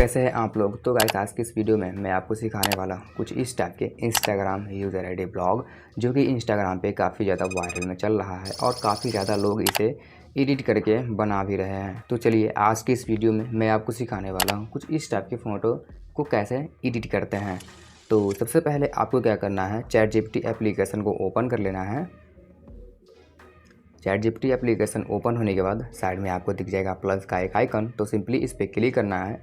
कैसे हैं आप लोग। तो गाइस आज की इस वीडियो में मैं आपको सिखाने वाला हूँ कुछ इस टाइप के इंस्टाग्राम यूज़र आईडी ब्लॉग जो कि इंस्टाग्राम पे काफ़ी ज़्यादा वायरल में चल रहा है और काफ़ी ज़्यादा लोग इसे एडिट करके बना भी रहे हैं। तो चलिए आज की इस वीडियो में मैं आपको सिखाने वाला हूँ कुछ इस टाइप के फ़ोटो को कैसे एडिट करते हैं। तो सबसे पहले आपको क्या करना है, चैट जीपीटी एप्लीकेशन को ओपन कर लेना है। चैट जीपीटी एप्लीकेशन ओपन होने के बाद साइड में आपको दिख जाएगा प्लस का एक आइकन, तो सिंपली इस पर क्लिक करना है।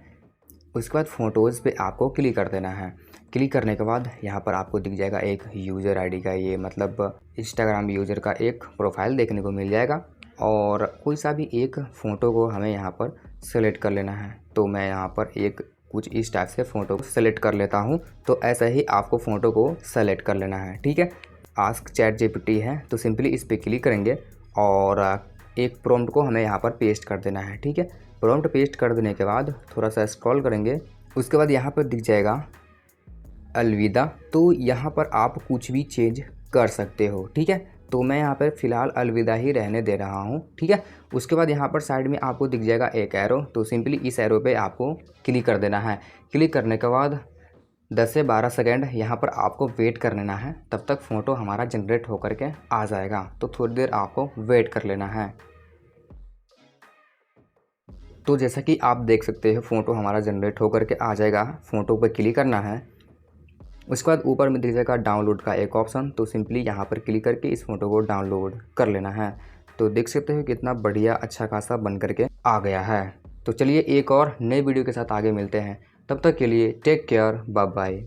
उसके बाद फ़ोटोज़ पे आपको क्लिक कर देना है। क्लिक करने के बाद यहाँ पर आपको दिख जाएगा एक यूज़र आईडी का, ये मतलब इंस्टाग्राम यूज़र का एक प्रोफाइल देखने को मिल जाएगा और कोई सा भी एक फ़ोटो को हमें यहाँ पर सेलेक्ट कर लेना है। तो मैं यहाँ पर एक कुछ इस टाइप से फ़ोटो को सेलेक्ट कर लेता हूँ। तो ऐसा ही आपको फ़ोटो को सेलेक्ट कर लेना है, ठीक है। आस्क चैट जीपीटी है तो सिंपली इस पर क्लिक करेंगे और एक प्रॉम्प्ट को हमें यहाँ पर पेस्ट कर देना है, ठीक है। प्रॉम्प्ट पेस्ट कर देने के बाद थोड़ा सा स्क्रॉल करेंगे, उसके बाद यहाँ पर दिख जाएगा अलविदा। तो यहाँ पर आप कुछ भी चेंज कर सकते हो, ठीक है। तो मैं यहाँ पर फ़िलहाल अलविदा ही रहने दे रहा हूँ, ठीक है। उसके बाद यहाँ पर साइड में आपको दिख जाएगा एक एरो, तो सिंपली इस एरो पे आपको क्लिक कर देना है। क्लिक करने के बाद 10 से 12 सेकेंड यहाँ पर आपको वेट कर लेना है, तब तक फ़ोटो हमारा जनरेट होकर के आ जाएगा। तो थोड़ी देर आपको वेट कर लेना है। तो जैसा कि आप देख सकते हो फ़ोटो हमारा जनरेट होकर के आ जाएगा। फ़ोटो पर क्लिक करना है, उसके बाद ऊपर में दिख जाएगा डाउनलोड का एक ऑप्शन, तो सिंपली यहाँ पर क्लिक करके इस फ़ोटो को डाउनलोड कर लेना है। तो देख सकते हो कितना बढ़िया अच्छा खासा बन करके आ गया है। तो चलिए एक और नए वीडियो के साथ आगे मिलते हैं, तब तक के लिए टेक केयर, बाय बाय।